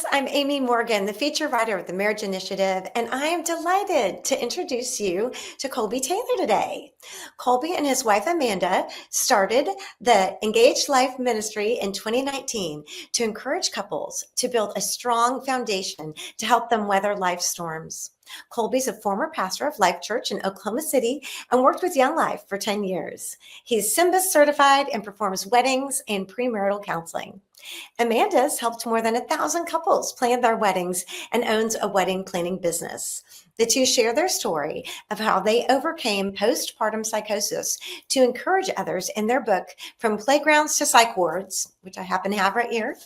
friends. I'm Amy Morgan, the feature writer of the Marriage Initiative, and I am delighted to introduce you to Colby Taylor today. Colby and his wife Amanda started the Engaged Life Ministry in 2019 to encourage couples to build a strong foundation to help them weather life storms. Colby's a former pastor of Life Church in Oklahoma City and worked with Young Life for 10 years. He's SYMBIS certified and performs weddings and premarital counseling. Amanda's helped more than 1,000 couples plan their weddings and owns a wedding planning business. The two share their story of how they overcame postpartum psychosis to encourage others in their book, From Playgrounds to Psych Wards, which I happen to have right here.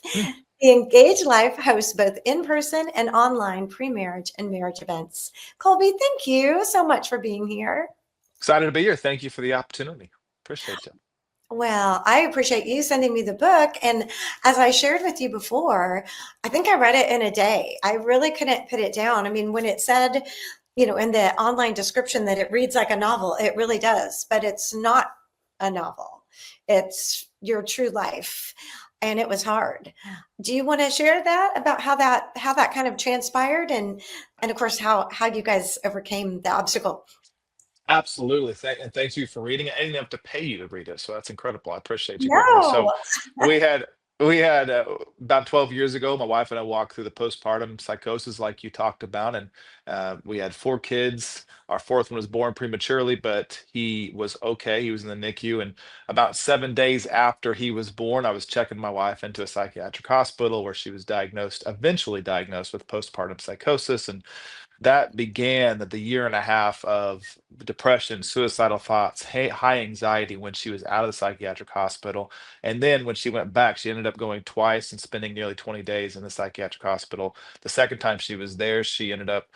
The Engaged Life hosts both in-person and online pre-marriage and marriage events. Colby, thank you so much for being here. Excited to be here. Thank you for the opportunity. Appreciate you. Well, I appreciate you sending me the book. And as I shared with you before, I think I read it in a day. I really couldn't put it down. I mean, when it said, in the online description that it reads like a novel, it really does, but it's not a novel. It's your true life. And it was hard. Do you want to share that about how that kind of transpired and of course how you guys overcame the obstacle? Absolutely. And thank you for reading it. I didn't have to pay you to read it, so that's incredible. I appreciate you doing this. No. So we had we had about 12 years ago, my wife and I walked through the postpartum psychosis like you talked about, and we had four kids. Our fourth one was born prematurely, but he was okay. He was in the NICU, and about 7 days after he was born, I was checking my wife into a psychiatric hospital where she was eventually diagnosed with postpartum psychosis, and that began the year and a half of depression, suicidal thoughts, high anxiety when she was out of the psychiatric hospital. And then when she went back, she ended up going twice and spending nearly 20 days in the psychiatric hospital. The second time she was there, she ended up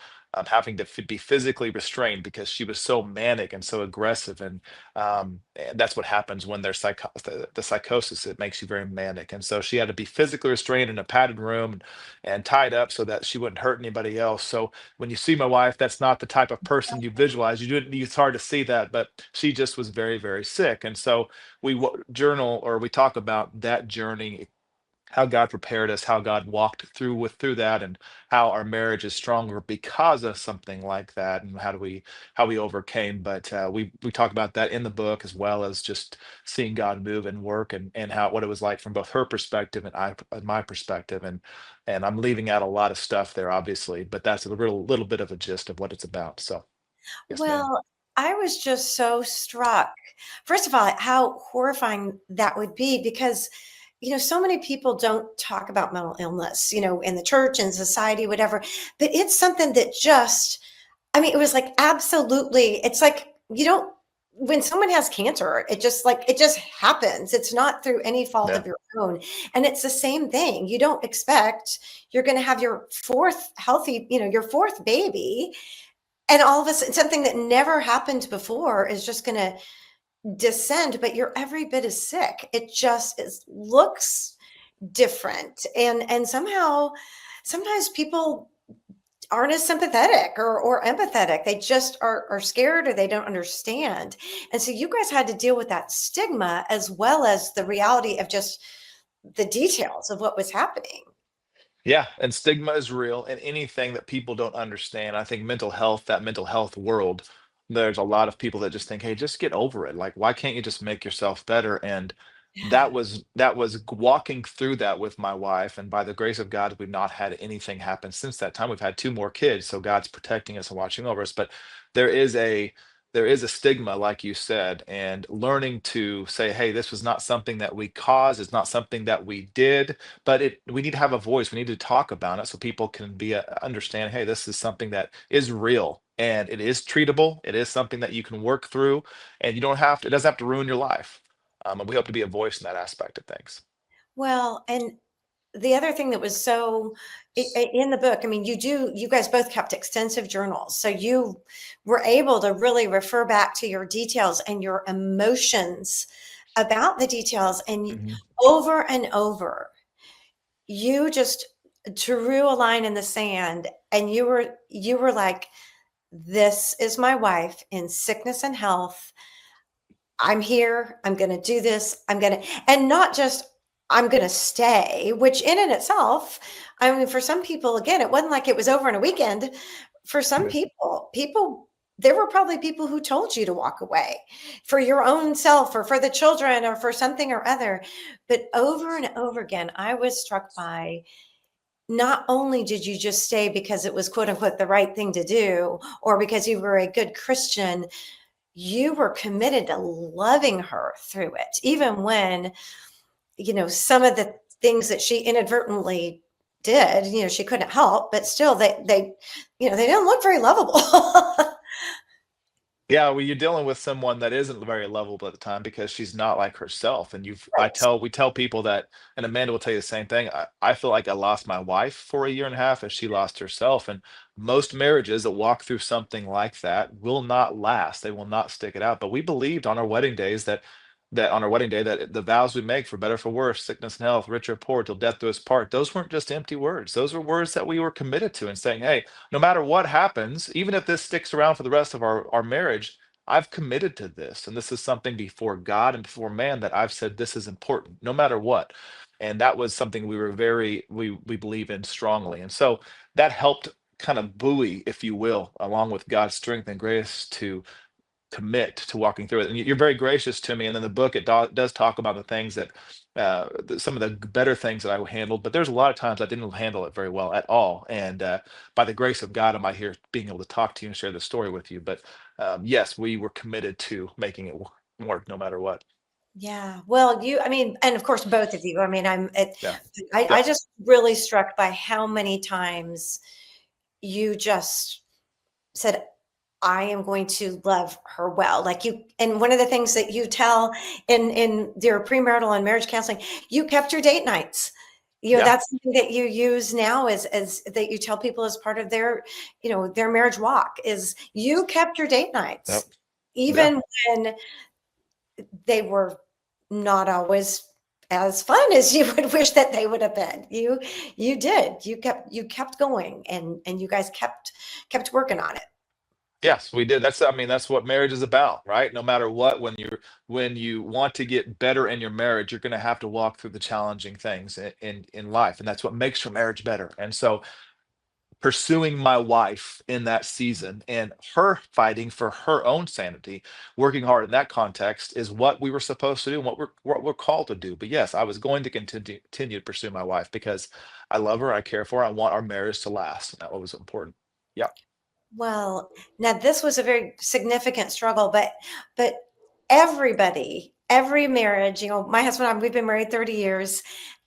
having to be physically restrained because she was so manic and so aggressive. And that's what happens when there's the psychosis. It makes you very manic. And so she had to be physically restrained in a padded room and tied up so that she wouldn't hurt anybody else. So when you see my wife, that's not the type of person you visualize. It's hard to see that, but she just was very, very sick. And so journal, or we talk about that journey, how God prepared us, how God walked through that, and how our marriage is stronger because of something like that, and how we overcame. But we talk about that in the book, as well as just seeing God move and work, and how what it was like from both her perspective and my perspective. And I'm leaving out a lot of stuff there, obviously, but that's a little bit of a gist of what it's about. So yes, ma'am. Well, I was just so struck. First of all, how horrifying that would be because, so many people don't talk about mental illness, in the church and society, whatever, but it's something that it was like absolutely, it's like when someone has cancer, it just happens. It's not through any fault Yeah. of your own. And it's the same thing. You don't expect you're going to have your fourth healthy, your fourth baby. And all of a sudden, something that never happened before is just going to descend, but you're every bit as sick. It just looks different. And somehow, sometimes people aren't as sympathetic or empathetic. They just are scared or they don't understand. And so you guys had to deal with that stigma as well as the reality of just the details of what was happening. Yeah, and stigma is real, and anything that people don't understand. I think that mental health world, there's a lot of people that just think, hey, just get over it. Like, why can't you just make yourself better? And Yeah. that was walking through that with my wife, and by the grace of God, we've not had anything happen since that time. We've had two more kids, so God's protecting us and watching over us. But there is a there is a stigma, like you said, and learning to say, hey, this was not something that we caused, it's not something that we did, but we need to have a voice. We need to talk about it so people can understand, hey, this is something that is real and it is treatable. It is something that you can work through, and it doesn't have to ruin your life. And we hope to be a voice in that aspect of things. Well, and the other thing that was so in the book, I mean, you guys both kept extensive journals. So you were able to really refer back to your details and your emotions about the details. And Mhm. over and over, you just drew a line in the sand and you were like, this is my wife in sickness and health. I'm here. I'm going to do this. And not just I'm going to stay, which in and itself, I mean, for some people, again, it wasn't like it was over in a weekend. For some Yeah. people, there were probably people who told you to walk away for your own self or for the children or for something or other. But over and over again, I was struck by not only did you just stay because it was quote unquote the right thing to do or because you were a good Christian, you were committed to loving her through it, even when, some of the things that she inadvertently did, she couldn't help, but still they didn't look very lovable. Yeah, well, you're dealing with someone that isn't very lovable at the time because she's not like herself. And Right. we tell people that, and Amanda will tell you the same thing. I feel like I lost my wife for a year and a half as she lost herself. And most marriages that walk through something like that will not last. They will not stick it out. But we believed on our wedding days that on our wedding day that the vows we make for better for worse, sickness and health, rich or poor, till death do us part, those weren't just empty words. Those were words that we were committed to and saying, hey, no matter what happens, even if this sticks around for the rest of our marriage, I've committed to this. And this is something before God and before man that I've said this is important, no matter what. And that was something we were we believe in strongly. And so that helped kind of buoy, if you will, along with God's strength and grace to commit to walking through it. And you're very gracious to me. And in the book, it does talk about the things that some of the better things that I handled, but there's a lot of times I didn't handle it very well at all. And by the grace of God, am I here being able to talk to you and share the story with you? But yes, we were committed to making it work no matter what. Yeah. Well, I mean, and of course, both of you. I mean, Yeah. I Yeah. just really struck by how many times you just said, I am going to love her well. Like and one of the things that you tell in your premarital and marriage counseling, you kept your date nights. Yeah. That's something that you use now as that you tell people as part of their, their marriage walk is you kept your date Yep. nights, Yeah. even when they were not always as fun as you would wish that they would have been. You did. You kept going and you guys kept working on it. Yes, we did. I mean, that's what marriage is about, right? No matter what, when you want to get better in your marriage, you're going to have to walk through the challenging things in life, and that's what makes your marriage better. And so, pursuing my wife in that season and her fighting for her own sanity, working hard in that context is what we were supposed to do and what we're called to do. But yes, I was going to continue to pursue my wife because I love her, I care for her, I want our marriage to last. And that was important. Yeah. Well, now this was a very significant struggle, but everybody, every marriage, my husband and I, we've been married 30 years.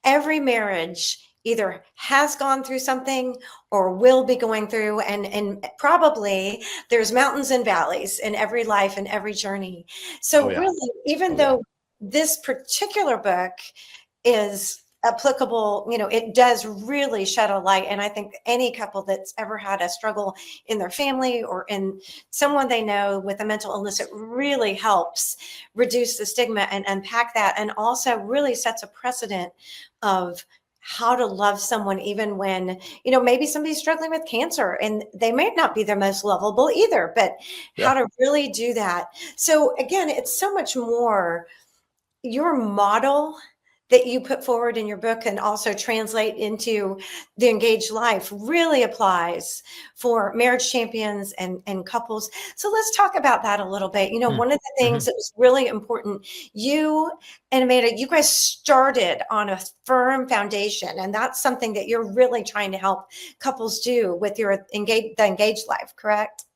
Every marriage either has gone through something or will be going through, and probably there's mountains and valleys in every life and every journey. Oh So yeah. really, even Oh yeah. though this particular book is applicable, it does really shed a light. And I think any couple that's ever had a struggle in their family or in someone they know with a mental illness, it really helps reduce the stigma and unpack that, and also really sets a precedent of how to love someone even when, maybe somebody's struggling with cancer and they may not be their most lovable either, but how Yeah. to really do that. So again, it's so much more. Your model that you put forward in your book and also translate into the engaged life really applies for marriage champions and couples. So let's talk about that a little bit. Mm. One of the things Mhm. that was really important, you and Amanda, you guys started on a firm foundation, and that's something that you're really trying to help couples do with the engaged life, correct?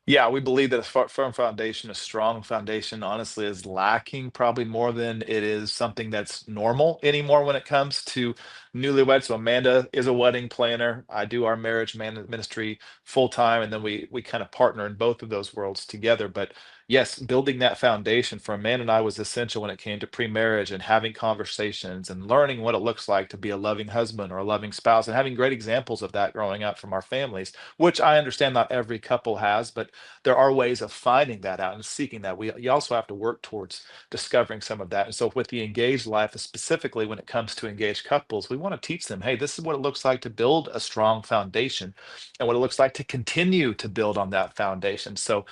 Yeah, we believe that a firm foundation, a strong foundation, honestly, is lacking probably more than it is something that's normal anymore when it comes to newlyweds. So Amanda is a wedding planner. I do our marriage ministry full time, and then we kind of partner in both of those worlds together. But yes, building that foundation for Amanda and I was essential when it came to pre-marriage and having conversations and learning what it looks like to be a loving husband or a loving spouse, and having great examples of that growing up from our families, which I understand not every couple has, but there are ways of finding that out and seeking that. You also have to work towards discovering some of that. And so with the engaged life, specifically when it comes to engaged couples, we want want to teach them, hey, this is what it looks like to build a strong foundation and what it looks like to continue to build on that foundation. So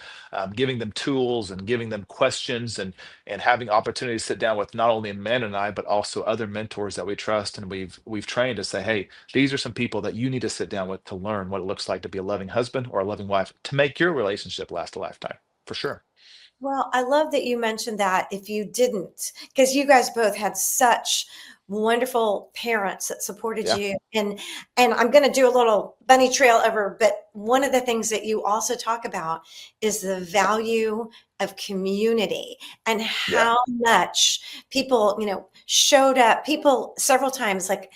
giving them tools and giving them questions and having opportunity to sit down with not only Amanda and I, but also other mentors that we trust and we've trained to say, hey, these are some people that you need to sit down with to learn what it looks like to be a loving husband or a loving wife to make your relationship last a lifetime, for sure. Well, I love that you mentioned that if you didn't, because you guys both had such wonderful parents that supported Yeah. you. And I'm going to do a little bunny trail over, but one of the things that you also talk about is the value of community and Yeah. how much people, showed up. People several times like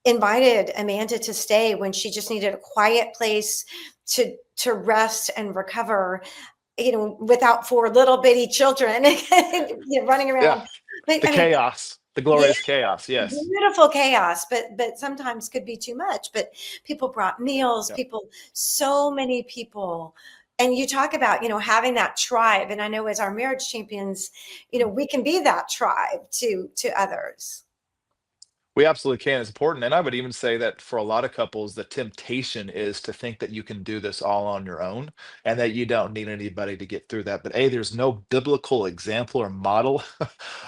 invited Amanda to stay when she just needed a quiet place to rest and recover, without four little bitty children running Yeah. around. But The I mean, chaos, the yeah, glorious chaos. Yes. beautiful chaos, but sometimes could be too much. But people brought meals, Yep. so many people. And you talk about, having that tribe. And I know as our marriage champions, we can be that tribe to others. We absolutely can. It's important. And I would even say that for a lot of couples, the temptation is to think that you can do this all on your own and that you don't need anybody to get through that. But A, there's no biblical example or model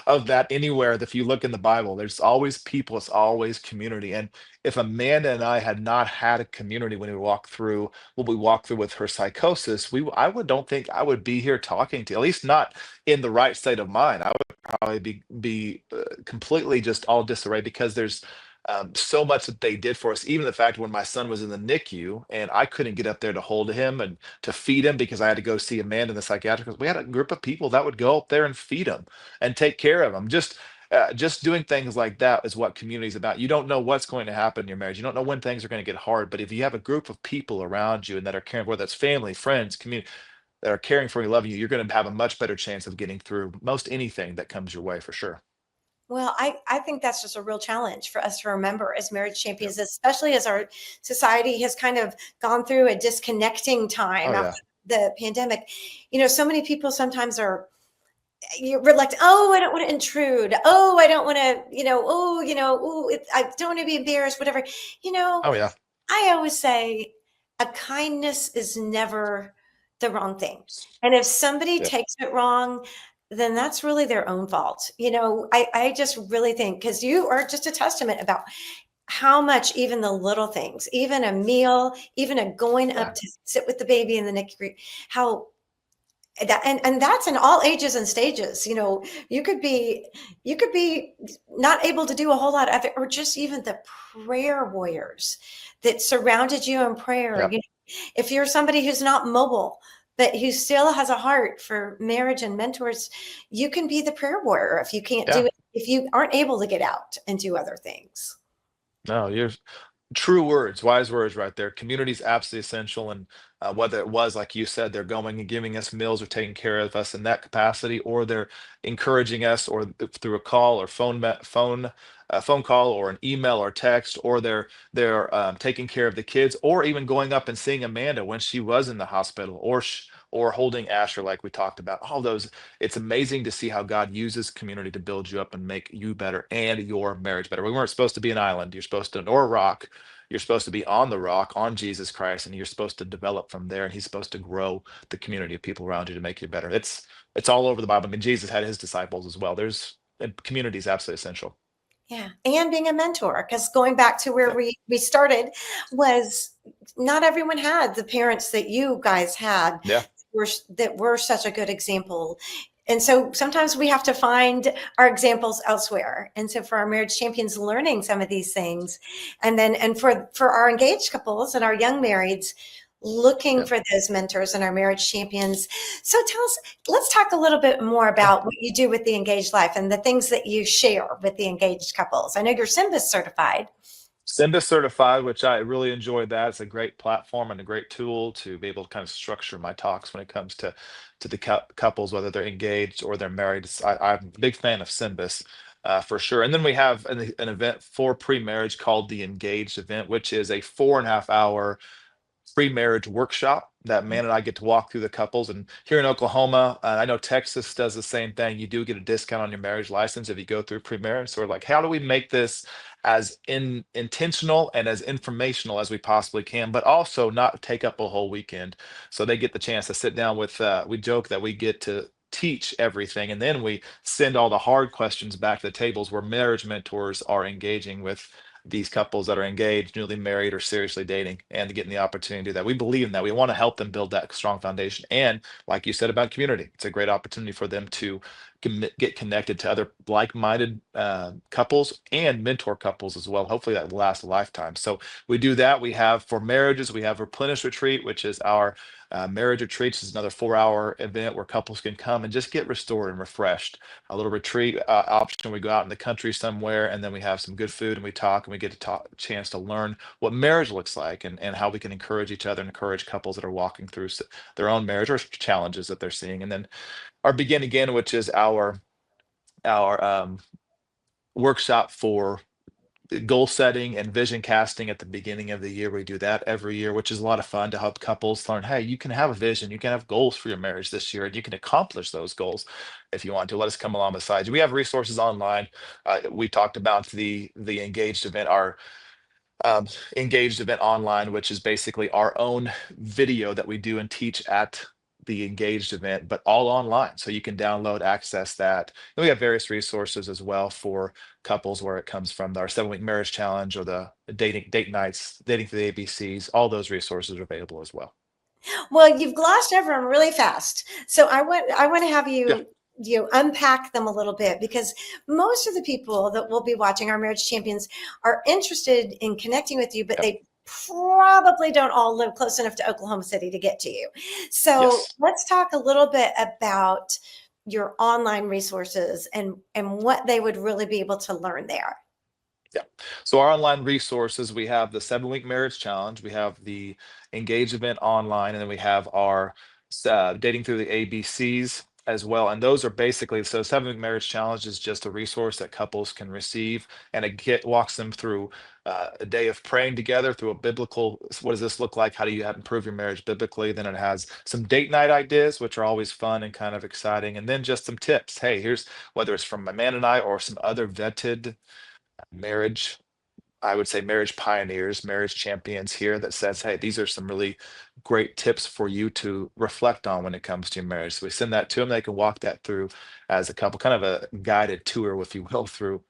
of that anywhere. If you look in the Bible, there's always people, it's always community. And if Amanda and I had not had a community when we walked through what we walked through with her psychosis, I would don't think I would be here talking to you, at least not in the right state of mind. I would probably be completely just all disarray because there's so much that they did for us. Even the fact when my son was in the NICU and I couldn't get up there to hold him and to feed him because I had to go see Amanda in the psychiatric. We had a group of people that would go up there and feed him and take care of him. Just doing things like that is what community is about. You don't know what's going to happen in your marriage. You don't know when things are going to get hard. But if you have a group of people around you and that are caring, whether that's family, friends, community, that are caring for you, loving you, you're going to have a much better chance of getting through most anything that comes your way for sure. Well, I think that's just a real challenge for us to remember as marriage Yeah. champions, especially as our society has kind of gone through a disconnecting time Oh after yeah. the pandemic. So many people sometimes are you're reluctant. Oh, I don't want to intrude. Oh, I don't want to, oh, I don't want to be embarrassed, whatever. You know, Oh yeah. I always say a kindness is never the wrong thing. And if somebody Yeah. takes it wrong, then that's really their own fault. I just really think because you are just a testament about how much even the little things, even a meal, even a going Yeah. up to sit with the baby in the NICU, how that and that's in all ages and stages. You could be not able to do a whole lot of it, or just even the prayer warriors that surrounded you in prayer. Yeah. If you're somebody who's not mobile but who still has a heart for marriage and mentors, you can be the prayer warrior if you can't do Yeah. it, if you aren't able to get out and do other things. No, you're true words, wise words right there. Community is absolutely essential. And whether it was, like you said, they're going and giving us meals or taking care of us in that capacity, or they're encouraging us or through a call or phone call or an email or text, or they're taking care of the kids, or even going up and seeing Amanda when she was in the hospital, or holding Asher like we talked about. All those, it's amazing to see how God uses community to build you up and make you better and your marriage better. We weren't supposed to be an island. You're supposed to, or a rock. You're supposed to be on the rock, on Jesus Christ, and you're supposed to develop from there. And He's supposed to grow the community of people around you to make you better. It's all over the Bible. I mean, Jesus had His disciples as well. And community is absolutely essential. Yeah, and being a mentor, because going back to where Yep. we started was not everyone had the parents that you guys had Yeah. that were such a good example. And so sometimes we have to find our examples elsewhere. And so for our marriage champions learning some of these things, and for our engaged couples and our young marrieds looking Yep. for those mentors and our marriage champions. So tell us, let's talk a little bit more Yeah. about what you do with the engaged life and the things that you share with the engaged couples. I know you're SYMBIS certified. Send certified, which I really enjoyed that. It's a great platform and a great tool to be able to kind of structure my talks when it comes to the couples, whether they're engaged or they're married. I'm a big fan of Symbis, for sure. And then we have an event for pre-marriage called the Engaged event, which is a 4.5 hour pre-marriage workshop that man and I get to walk through the couples. And here in Oklahoma, I know Texas does the same thing. You do get a discount on your marriage license if you go through pre-marriage. So we're like, how do we make this as intentional and as informational as we possibly can, but also not take up a whole weekend? So they get the chance to sit down with, we joke that we get to teach everything, and then we send all the hard questions back to the tables where marriage mentors are engaging with these couples that are engaged, newly married, or seriously dating, and getting the opportunity to do that. We believe in that. We want to help them build that strong foundation. And like you said about community, it's a great opportunity for them to get connected to other like-minded couples and mentor couples as well. Hopefully that will last a lifetime. So we do that. We have for marriages, we have Replenish Retreat, which is our marriage retreats. Is another 4-hour event where couples can come and just get restored and refreshed. A little retreat option. We go out in the country somewhere, and then we have some good food, and we talk, and we get to talk, chance to learn what marriage looks like, and how we can encourage each other and encourage couples that are walking through their own marriage or challenges that they're seeing. And then our Begin Again, which is our workshop for goal setting and vision casting at the beginning of the year. We do that every year, which is a lot of fun to help couples learn, hey, you can have a vision, you can have goals for your marriage this year, and you can accomplish those goals if you want to. Let us come along beside you. We have resources online. We talked about the engaged event, our engaged event online, which is basically our own video that we do and teach at the engaged event, but all online. So you can download, access that. And we have various resources as well for couples where it comes from our 7-week marriage challenge or the date nights, dating through the ABCs. All those resources are available as well. Well, you've glossed over them really fast. So I want to have Yeah. you unpack them a little bit, because most of the people that will be watching our Marriage Champions are interested in connecting with you, but Yeah. they probably don't all live close enough to Oklahoma City to get to you. So Yes. let's talk a little bit about your online resources and what they would really be able to learn there. Yeah. So our online resources, we have the 7-week marriage challenge, we have the engage event online, and then we have our dating through the ABCs as well. And those are basically, so 7-week marriage challenge is just a resource that couples can receive, and it walks them through a day of praying together through a biblical, what does this look like? How do you improve your marriage biblically? Then it has some date night ideas, which are always fun and kind of exciting. And then just some tips. Hey, here's, whether it's from my man and I or some other vetted marriage, I would say marriage pioneers, marriage champions here, that says, hey, these are some really great tips for you to reflect on when it comes to your marriage. So we send that to them. They can walk that through as a couple, kind of a guided tour, if you will, through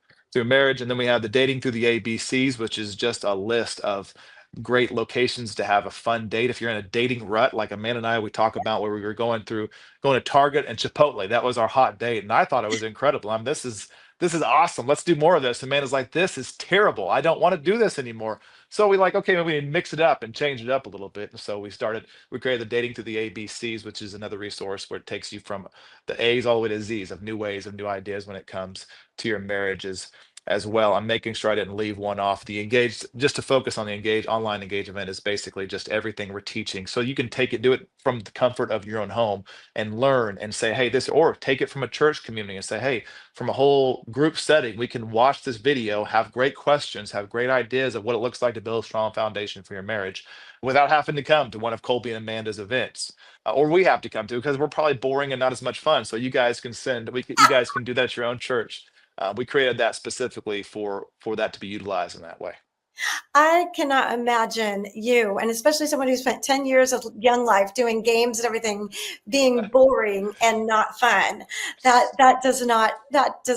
marriage. And then we have the dating through the ABCs, which is just a list of great locations to have a fun date. If you're in a dating rut, like Amanda and I, we talk about where we were going to Target and Chipotle. That was our hot date. And I thought it was incredible. This is awesome. Let's do more of this. And Amanda's like, this is terrible. I don't want to do this anymore. So we like, okay, maybe we need to mix it up and change it up a little bit. And so we created the dating through the ABCs, which is another resource where it takes you from the A's all the way to Z's of new ways, of new ideas when it comes to your marriages as well. I'm making sure I didn't leave one off. The engaged, just to focus on the engage online engagement, is basically just everything we're teaching. So you can do it from the comfort of your own home and learn and say, hey, this, or take it from a church community and say, hey, from a whole group setting, we can watch this video, have great questions, have great ideas of what it looks like to build a strong foundation for your marriage without having to come to one of Colby and Amanda's events. Or we have to come to, because we're probably boring and not as much fun. So you guys can you guys can do that at your own church. We created that specifically for that to be utilized in that way. I cannot imagine you, and especially someone who spent 10 years of young life doing games and everything, being boring and not fun. That does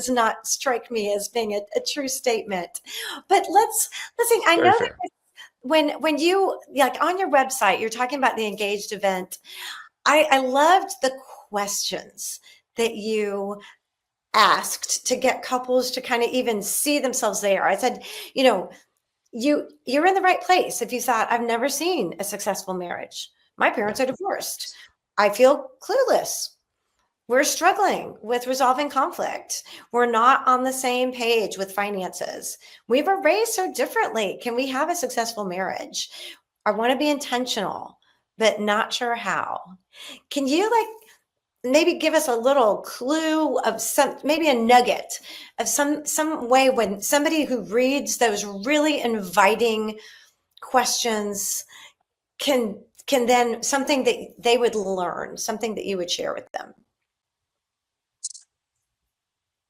not strike me as being a true statement. But let's see. I know Very that fair. when you, like, on your website, you're talking about the engaged event. I loved the questions that you asked to get couples to kind of even see themselves there. I said, you know, you're in the right place if you thought, I've never seen a successful marriage. My Yeah. parents are divorced. I feel clueless. We're struggling with resolving conflict. We're not on the same page with finances. We were raised so differently. Can we have a successful marriage? I want to be intentional, but not sure how. Can you, like, maybe give us a little clue of maybe a nugget of some way when somebody who reads those really inviting questions can then something that they would learn, something that you would share with them.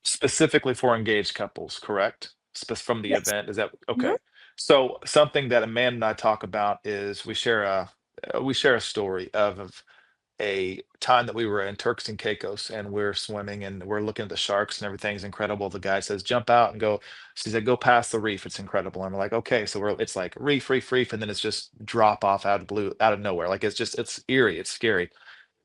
Specifically for engaged couples, correct? From the Yes. event, is that Mhm. okay? So something that Amanda and I talk about is we share a story of a time that we were in Turks and Caicos and we're swimming and we're looking at the sharks and everything's incredible. The guy says, jump out and go. She said, go past the reef. It's incredible. And we're like, okay. So it's like reef, reef, reef. And then it's just drop off out of blue, out of nowhere. Like it's eerie. It's scary.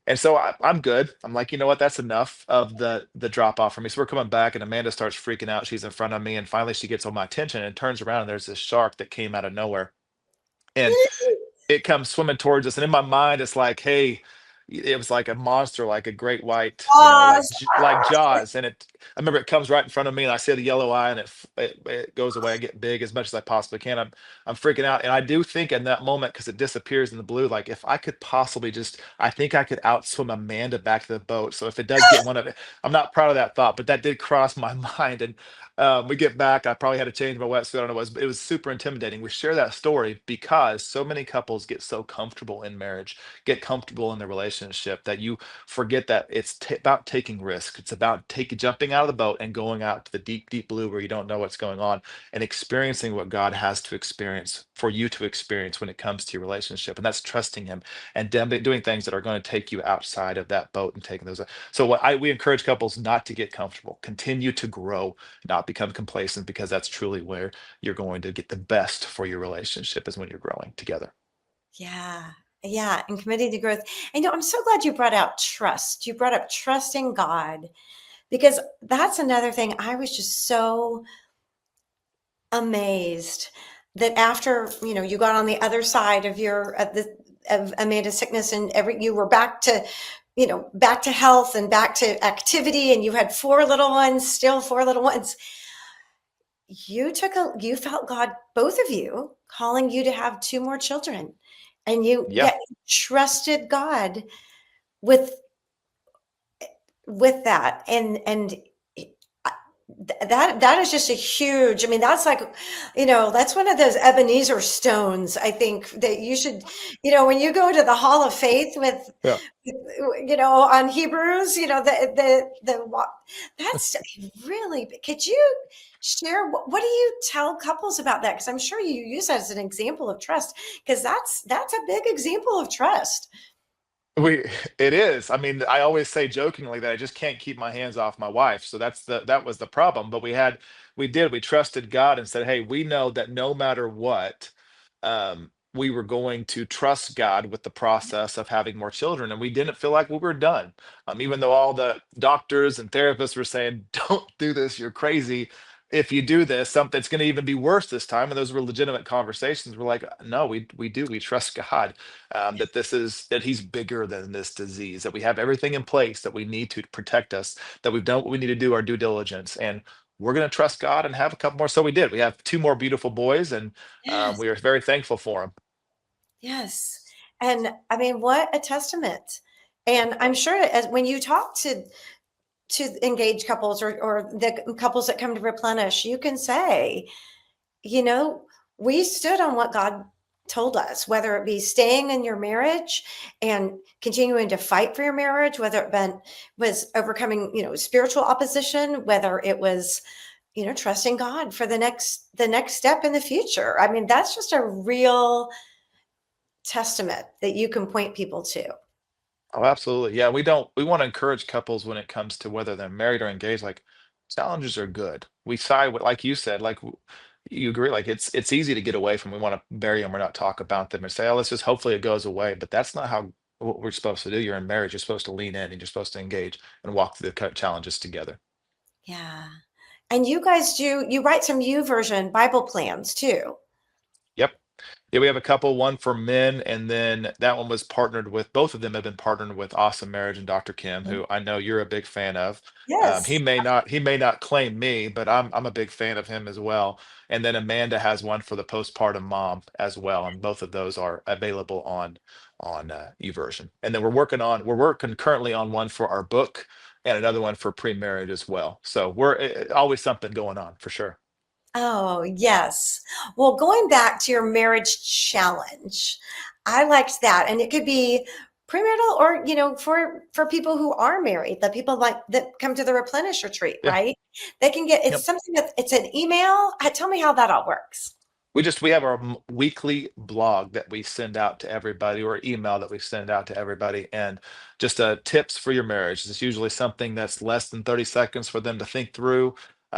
And so I'm good. I'm like, you know what? That's enough of the drop off for me. So we're coming back, and Amanda starts freaking out. She's in front of me, and finally she gets all my attention and turns around, and there's this shark that came out of nowhere. And it comes swimming towards us, and in my mind it's like, hey, it was like a monster, like a great white, like Awesome. like Jaws. And I remember it comes right in front of me, and I see the yellow eye, and it goes away. I get big as much as I possibly can. I'm freaking out, and I do think in that moment, because it disappears in the blue, like if I could possibly just, I think I could outswim Amanda back to the boat. So if it does get one of it, I'm not proud of that thought, but that did cross my mind. And we get back. I probably had to change my wetsuit. I don't know. It was super intimidating. We share that story because so many couples get so comfortable in marriage, get comfortable in their relationship, that you forget that it's about taking risk. It's about jumping out of the boat and going out to the deep, deep blue where you don't know what's going on, and experiencing what God has to experience for you to experience when it comes to your relationship. And that's trusting Him and doing things that are going to take you outside of that boat and taking those. So we encourage couples not to get comfortable, continue to grow, not become complacent, because that's truly where you're going to get the best for your relationship, is when you're growing together. Yeah. Yeah. And committing to growth. I know I'm so glad you brought out trust. You brought up trusting God because that's another thing. I was just so amazed that after, you got on the other side of of Amanda's sickness and you were back to, back to health and back to activity, and you had still four little ones. You felt God, both of you, calling you to have two more children, and Yeah. you trusted God with that. And that is just a huge, I mean, that's like, that's one of those Ebenezer stones, I think, that you should, when you go to the Hall of Faith Yeah. on Hebrews, that's really, could you share, what do you tell couples about that? Because I'm sure you use that as an example of trust, because that's a big example of trust. We it is. I mean, I always say jokingly that I just can't keep my hands off my wife. So that was the problem. But we trusted God and said, hey, we know that no matter what, we were going to trust God with the process of having more children. And we didn't feel like we were done. Even though all the doctors and therapists were saying, don't do this, you're crazy. If you do this, something's going to even be worse this time. And those were legitimate conversations. We're like, no, we trust God, that He's bigger than this disease, that we have everything in place that we need to protect us, that we've done what we need to do, our due diligence, and we're going to trust God and have a couple more. So we did. We have two more beautiful boys, and Yes. we are very thankful for them. Yes. And I mean, what a testament. And I'm sure as when you talk to engaged couples or the couples that come to replenish, you can say, you know, we stood on what God told us, whether it be staying in your marriage and continuing to fight for your marriage, whether was overcoming, spiritual opposition, whether it was, trusting God for the next step in the future. I mean, that's just a real testament that you can point people to. Oh, absolutely. Yeah, we want to encourage couples when it comes to whether they're married or engaged. Like, challenges are good. We side with, like you said, you agree, like it's easy to get away from. We want to bury them or not talk about them and say, oh, let's just hopefully it goes away. But that's not how what we're supposed to do. You're in marriage. You're supposed to lean in and you're supposed to engage and walk through the challenges together. Yeah. And you write some version Bible plans too. Yep. Yeah, we have a couple, one for men, and then that one was partnered with, both of them have been partnered with Awesome Marriage and Dr. Kim, who I know you're a big fan of. Yes. He may not claim me, but I'm a big fan of him as well. And then Amanda has one for the postpartum mom as well, and both of those are available on YouVersion. And then we're working currently on one for our book and another one for pre-marriage as well. So we're always something going on for sure. Oh, yes. Well, going back to your marriage challenge, I liked that, and it could be premarital or for people who are married, the people like that come to the replenish retreat, Yeah. right? They can get it's Yep. something that it's an email. Tell me how that all works. We have our weekly blog that we send out to everybody, or email that we send out to everybody, and just tips for your marriage. It's usually something that's less than 30 seconds for them to think through.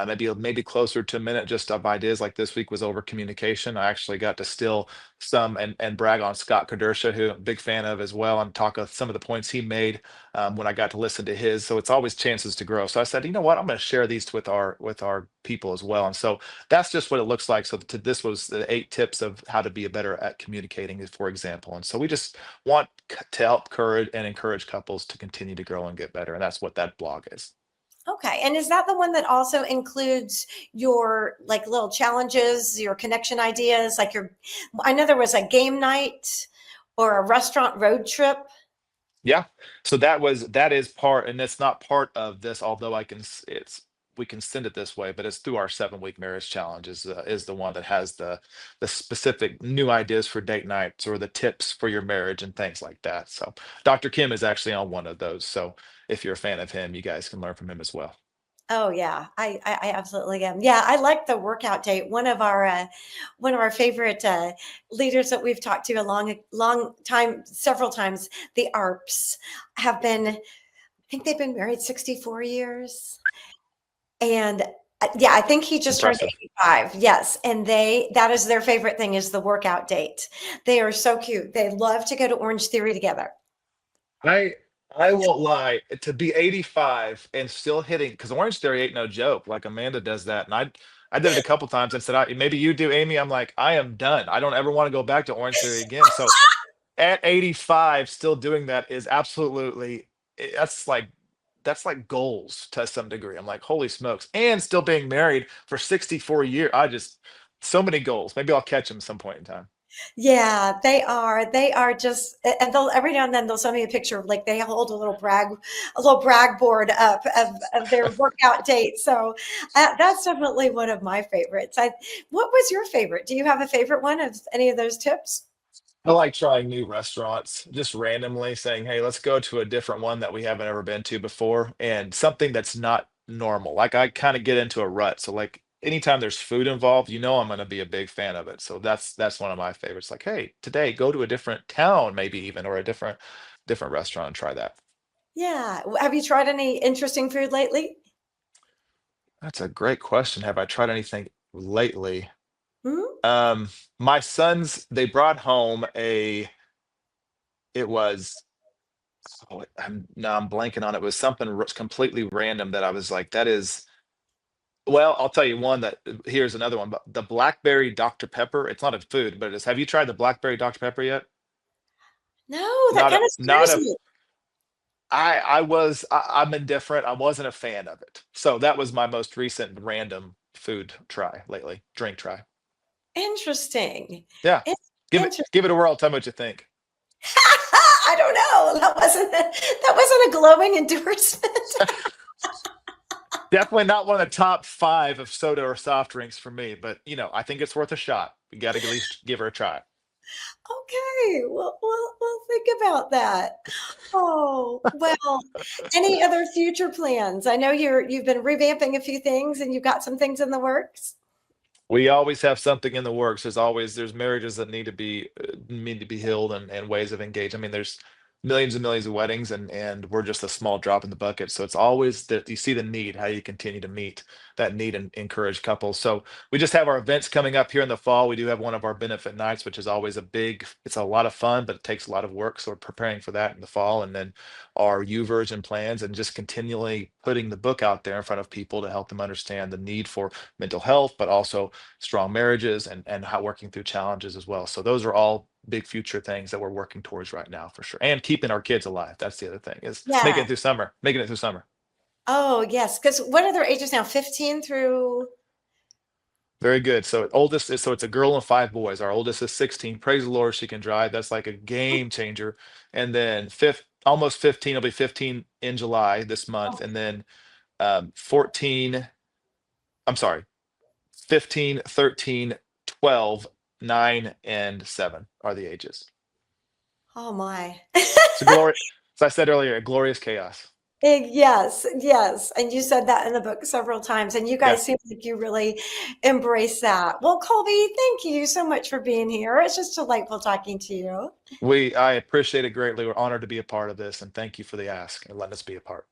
Maybe closer to a minute, just of ideas. Like this week was over communication. I actually got to steal some and brag on Scott Kadersha, who I'm a big fan of as well, and talk of some of the points he made when I got to listen to his. So it's always chances to grow. So I said, you know what, I'm going to share these with our people as well. And so that's just what it looks like. So this was the 8 tips of how to be a better at communicating, for example. And so we just want to help courage and encourage couples to continue to grow and get better. And that's what that blog is. Okay. And is that the one that also includes your like little challenges, your connection ideas, like I know there was a game night or a restaurant road trip. Yeah. So that is part, and it's not part of this, although it's we can send it this way, but it's through our 7 week marriage challenge is the one that has the specific new ideas for date nights or the tips for your marriage and things like that. So Dr. Kim is actually on one of those. So if you're a fan of him, you guys can learn from him as well. Oh yeah, I absolutely am. Yeah, I like the workout date. One of our favorite leaders that we've talked to a long time, several times, the ARPs have been. I think they've been married 64 years, and yeah, I think he just turned Impressive. 85. Yes, and that is their favorite thing is the workout date. They are so cute. They love to go to Orange Theory together. I I won't lie, to be 85 and still hitting, because Orange Theory ain't no joke. Like Amanda does that, and I did it a couple times and said, maybe you do, Amy. I'm like, I am done. I don't ever want to go back to Orange Theory again. So at 85, still doing that is absolutely that's like goals to some degree. I'm like, holy smokes, and still being married for 64 years. I just so many goals. Maybe I'll catch them some point in time. Yeah, they are. They are just, and they'll every now and then they'll send me a picture of like they hold a little brag board up of their workout date. So that's definitely one of my favorites. What was your favorite? Do you have a favorite one of any of those tips? I like trying new restaurants, just randomly saying, "Hey, let's go to a different one that we haven't ever been to before," and something that's not normal. Like I kind of get into a rut, so like anytime there's food involved, I'm going to be a big fan of it. So that's one of my favorites. Like, hey, today go to a different town, maybe even, or a different restaurant and try that. Yeah. Have you tried any interesting food lately? That's a great question. Have I tried anything lately? Hmm? Um, my sons, they brought home it was Oh, I'm blanking on it. It was something completely random that I was like, that is, well, I'll tell you one that here's another one, but the blackberry Dr. Pepper, it's not a food, but it is. Have you tried the blackberry Dr. Pepper yet? No, that Not kind a, of not scares a, me. I'm indifferent. I wasn't a fan of it. So that was my most recent random food try lately, drink try. Interesting. Yeah. It's Give interesting. it a whirl. Tell me what you think. I don't know. That wasn't a glowing endorsement. Definitely not one of the top 5 of soda or soft drinks for me, but I think it's worth a shot. We got to at least give her a try. Okay, well, we'll think about that. Oh, well, any other future plans? I know you've been revamping a few things and you've got some things in the works. We always have something in the works. There's marriages that need to be healed, and ways of engage. I mean, there's millions and millions of weddings, and we're just a small drop in the bucket. So it's always that you see the need, how you continue to meet that need and encourage couples. So we just have our events coming up here in the fall. We do have one of our benefit nights, which is always it's a lot of fun, but it takes a lot of work. So we're preparing for that in the fall, and then our U version plans, and just continually putting the book out there in front of people to help them understand the need for mental health, but also strong marriages, and how working through challenges as well. So those are all big future things that we're working towards right now for sure. And keeping our kids alive. That's the other thing, is making Yeah. it through summer, making it through summer. Oh, yes. Because what are their ages now? 15 through. Very good. So it's a girl and 5 boys. Our oldest is 16. Praise the Lord, she can drive. That's like a game changer. And then almost 15, will be 15 in July this month. And then 14, I'm sorry, 15, 13, 12, 9, and 7 are the ages. Oh my. It's a glory, as I said earlier, a glorious chaos. Yes, yes. And you said that in the book several times, and you Yeah. guys seem like you really embrace that. Well, Colby, thank you so much for being here. It's just delightful talking to you. I appreciate it greatly. We're honored to be a part of this, and thank you for the ask and letting us be a part.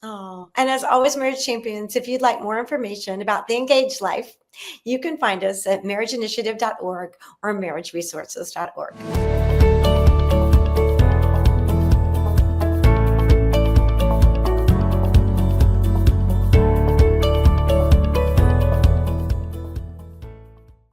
Oh, and as always, Marriage Champions, if you'd like more information about the engaged life, you can find us at marriageinitiative.org or marriageresources.org.